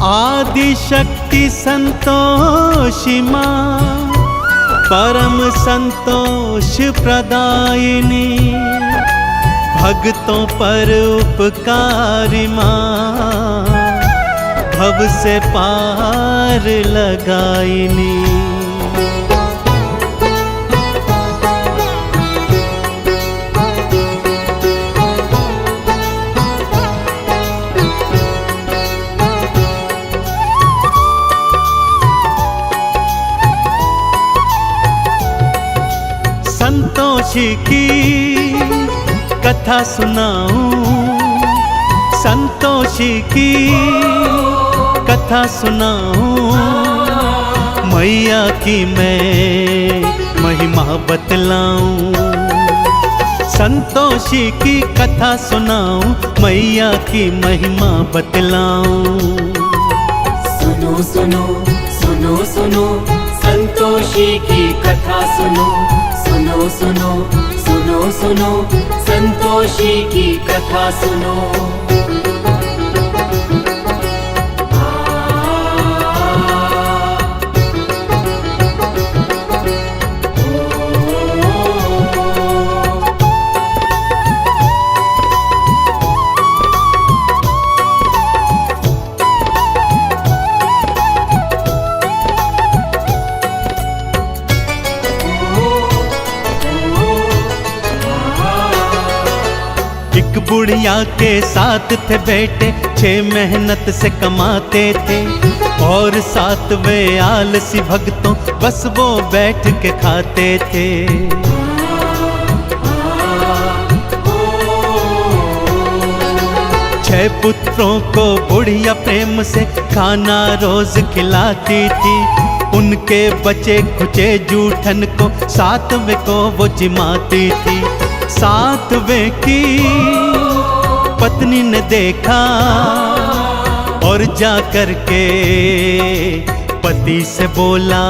आदि शक्ति संतोषी माँ, परम संतोष प्रदायिनी, भक्तों पर उपकारी माँ, भव से पार लगाइनी। संतोषी की कथा सुनाऊं, संतोषी की कथा सुनाऊं, मैया की मैं महिमा बतलाऊं। संतोषी की कथा सुनाऊं, मैया की महिमा बतलाऊं। सुनो सुनो सुनो सुनो संतोषी की कथा सुनो, सुनो सुनो सुनो सुनो संतोषी की कथा सुनो। एक बुढ़िया के साथ थे बेटे, 6 मेहनत से कमाते थे, और 7 वे आलसी भक्तों बस वो बैठ के खाते थे। छह पुत्रों को बुढ़िया प्रेम से खाना रोज खिलाती थी, उनके बचे खुचे जूठन को 7वें को वो जिमाती थी। 7वें की पत्नी ने देखा और जा कर के पति से बोला।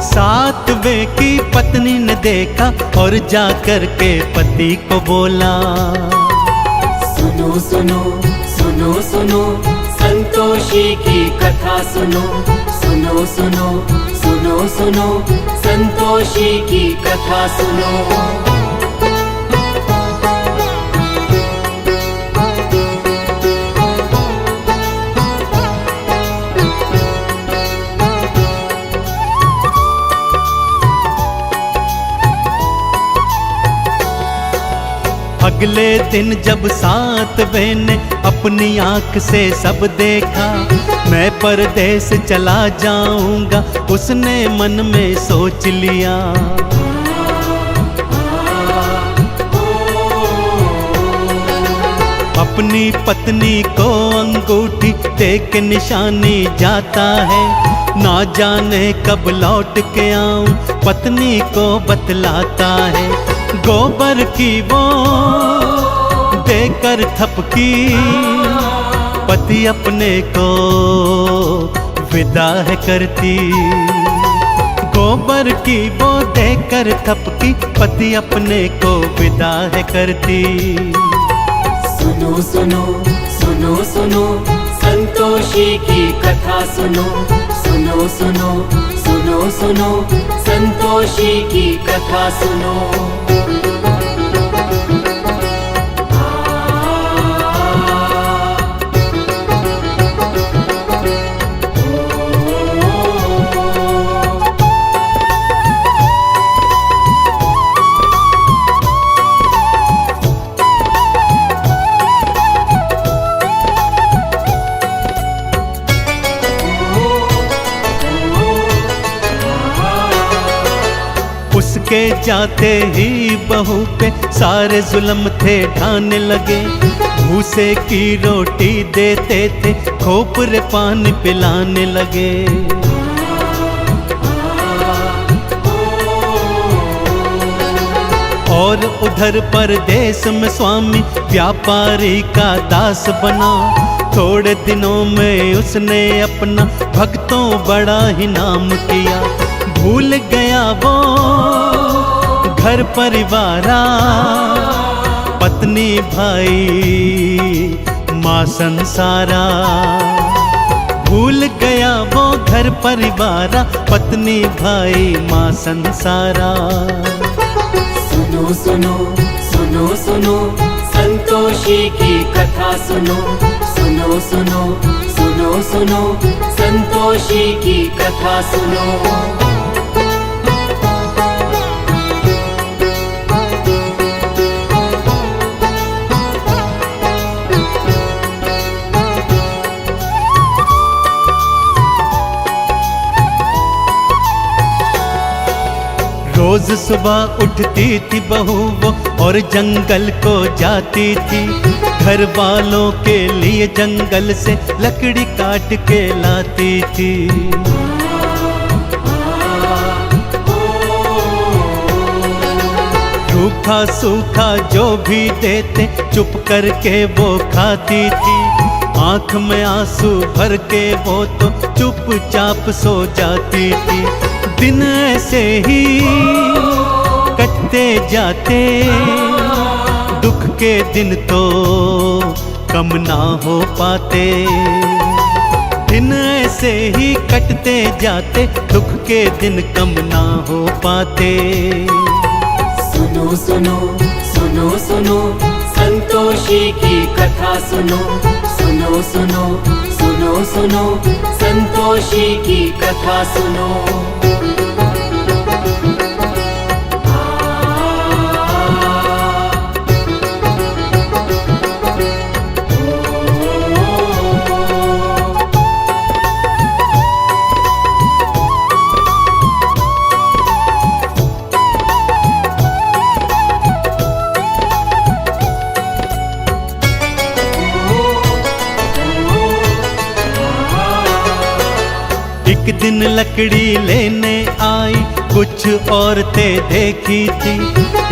7वें की पत्नी ने देखा और जा कर के पति को बोला। सुनो सुनो सुनो सुनो संतोषी की कथा सुनो, सुनो सुनो सुनो सुनो संतोषी की कथा सुनो। अगले दिन जब 7वें ने अपनी आंख से सब देखा, मैं परदेस चला जाऊंगा उसने मन में सोच लिया। अपनी पत्नी को अंगूठी दे के निशानी जाता है, ना जाने कब लौट के आऊं पत्नी को बतलाता है। गोबर की वो देकर थपकी, पति अपने को विदा है करती। गोबर की वो देकर थपकी, पति अपने को विदा है करती। सुनो सुनो सुनो सुनो संतोषी की कथा सुनो, सुनो सुनो सुनो सुनो संतोषी की कथा सुनो। उसके जाते ही बहू पे सारे जुल्म थे ढाने लगे, भूसे की रोटी देते थे, खोपरे पानी पिलाने लगे। और उधर परदेश में स्वामी व्यापारी का दास बना, थोड़े दिनों में उसने अपना भक्तों बड़ा ही नाम किया। भूल गया वो घर परिवारा, पत्नी भाई माँ संसारा। भूल गया वो घर परिवारा, पत्नी भाई माँ संसारा। सुनो सुनो सुनो सुनो संतोषी की कथा सुनो, सुनो सुनो सुनो सुनो संतोषी की कथा सुनो। रोज सुबह उठती थी बहू वो और जंगल को जाती थी, घर वालों के लिए जंगल से लकड़ी काट के लाती थी। रूखा सूखा जो भी देते चुप करके वो खाती थी, आंख में आंसू भर के वो तो चुपचाप सो जाती थी। दिन ऐसे ही कटते जाते, दुख के दिन तो कम ना हो पाते। दिन ऐसे ही कटते जाते, दुख के दिन कम ना हो पाते। सुनो सुनो सुनो सुनो संतोषी की कथा सुनो, सुनो सुनो सुनो सुनो संतोषी की कथा सुनो। एक दिन लकड़ी लेने आई कुछ औरतें देखी थी,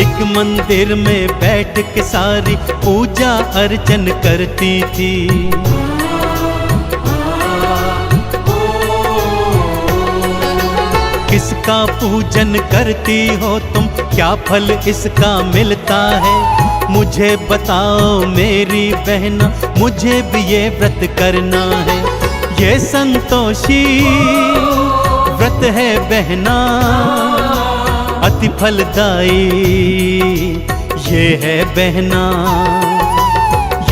एक मंदिर में बैठ के सारी पूजा अर्चन करती थी। किसका पूजन करती हो तुम, क्या फल इसका मिलता है? मुझे बताओ मेरी बहना, मुझे भी ये व्रत करना है। ये संतोषी व्रत है बहना, अति फलदायी ये है बहना।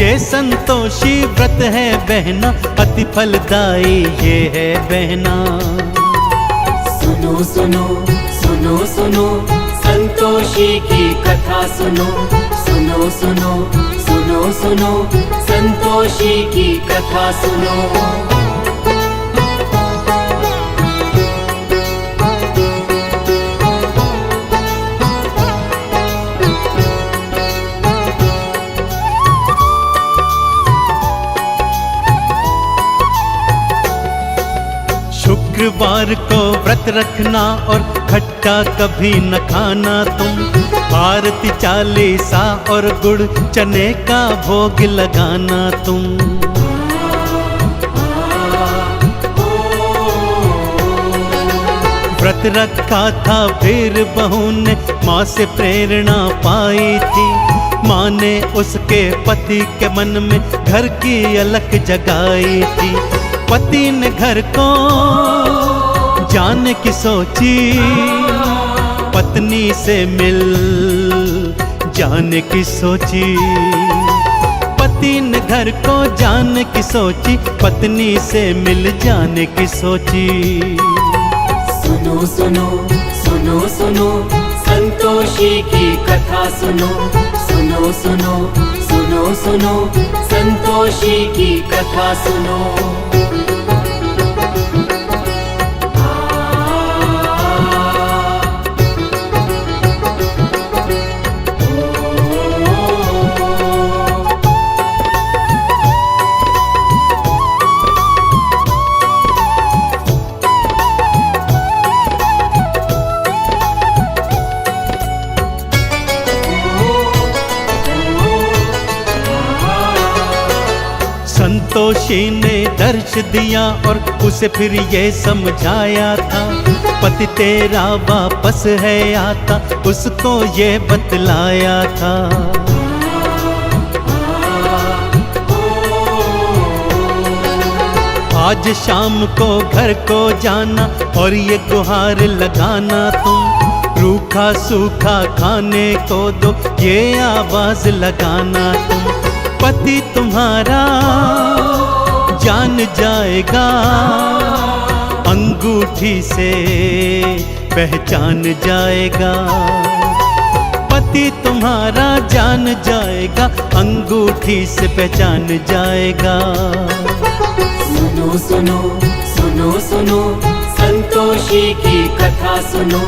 ये संतोषी व्रत है बहना, अति फलदायी ये है बहना। सुनो सुनो सुनो सुनो संतोषी की कथा सुनो, सुनो सुनो सुनो सुनो संतोषी की कथा सुनो। शुक्रवार को व्रत रखना और खट्टा कभी न खाना तुम, आरती चालीसा और गुड़ चने का भोग लगाना तुम। व्रत रखा था फिर बहू ने माँ से प्रेरणा पाई थी, माँ ने उसके पति के मन में घर की अलख जगाई थी। पति ने घर को जाने की सोची, पत्नी से मिल जाने की सोची। पति ने घर को जाने की सोची, पत्नी से मिल जाने की सोची। सुनो सुनो सुनो सुनो संतोषी की कथा सुनो, सुनो सुनो सुनो सुनो संतोषी की कथा सुनो। संतोषी ने दर्श दिया और उसे फिर ये समझाया था, पति तेरा वापस है आता, उसको ये बतलाया था। आज शाम को घर को जाना और ये गुहार लगाना तुम, रूखा सूखा खाने को दो ये आवाज लगाना तुम। पति तुम्हारा जान जाएगा, अंगूठी से पहचान जाएगा। पति तुम्हारा जान जाएगा, अंगूठी से पहचान जाएगा। सुनो सुनो सुनो सुनो संतोषी की कथा सुनो,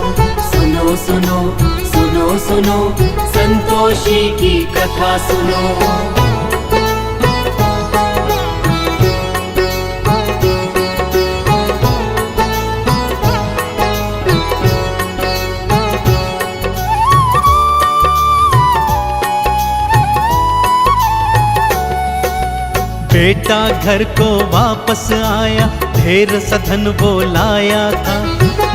सुनो सुनो सुनो सुनो संतोषी की कथा सुनो। बेटा घर को वापस आया, ढेर सधन वो लाया था।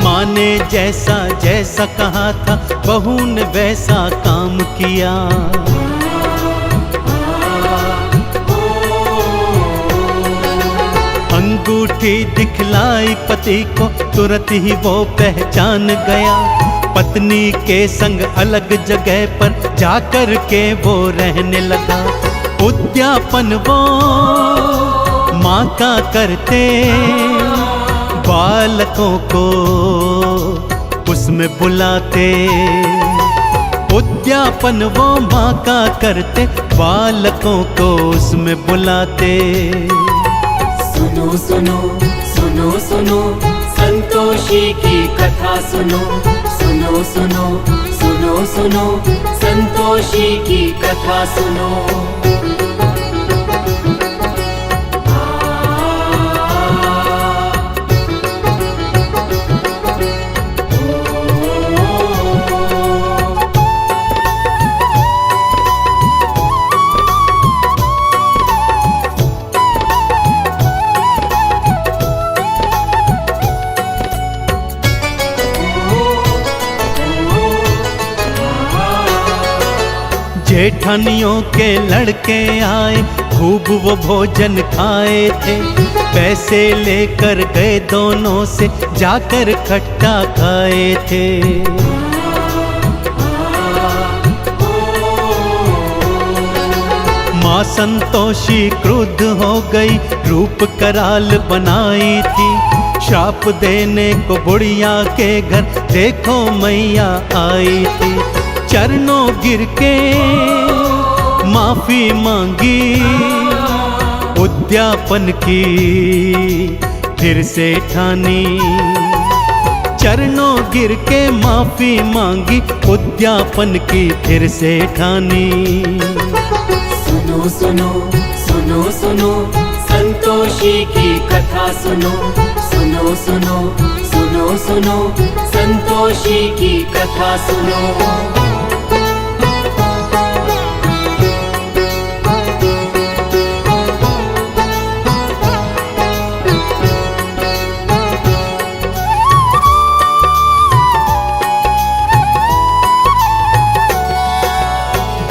माँ ने जैसा जैसा कहा था, बहू ने वैसा काम किया। अंगूठी दिखलाई पति को, तुरंत ही वो पहचान गया। पत्नी के संग अलग जगह पर जाकर के वो रहने लगा। उद्यापन वो माँ का करते, बालकों को उसमें बुलाते। उद्यापन वो माँ का करते, बालकों को उसमें बुलाते। सुनो सुनो सुनो सुनो संतोषी की कथा सुनो, सुनो सुनो सुनो सुनो संतोषी की कथा सुनो। जेठानियों के लड़के आए, खूब वो भोजन खाए थे। पैसे लेकर गए दोनों से, जाकर खट्टा खाए थे। माँ संतोषी क्रुद्ध हो गई, रूप कराल बनाई थी। श्राप देने को बुढ़िया के घर देखो मैया आई थी। चरणों गिर के माफी मांगी, उद्यापन की फिर से ठानी। चरणों गिर के माफी मांगी, उद्यापन की फिर से ठानी। सुनो सुनो सुनो सुनो संतोषी की कथा सुनो, सुनो सुनो सुनो सुनो संतोषी की कथा सुनो।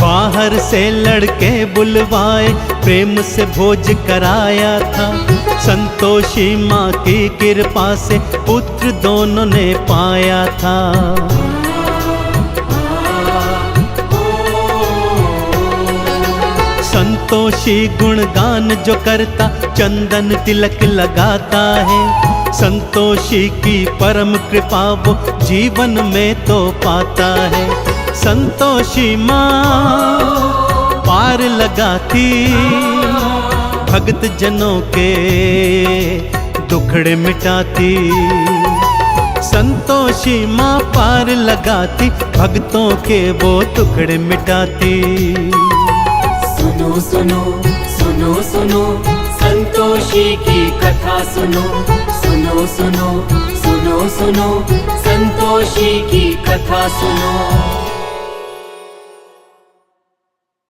बाहर से लड़के बुलवाए, प्रेम से भोज कराया था। संतोषी माँ की कृपा से पुत्र दोनों ने पाया था। संतोषी गुणगान जो करता, चंदन तिलक लगाता है। संतोषी की परम कृपा वो जीवन में तो पाता है। संतोषी माँ पार लगाती, भक्त जनों के दुखड़े मिटाती। संतोषी माँ पार लगाती, भक्तों के वो टुकड़े मिटाती। सुनो सुनो सुनो सुनो संतोषी की कथा सुनो, सुनो सुनो सुनो सुनो संतोषी की कथा सुनो।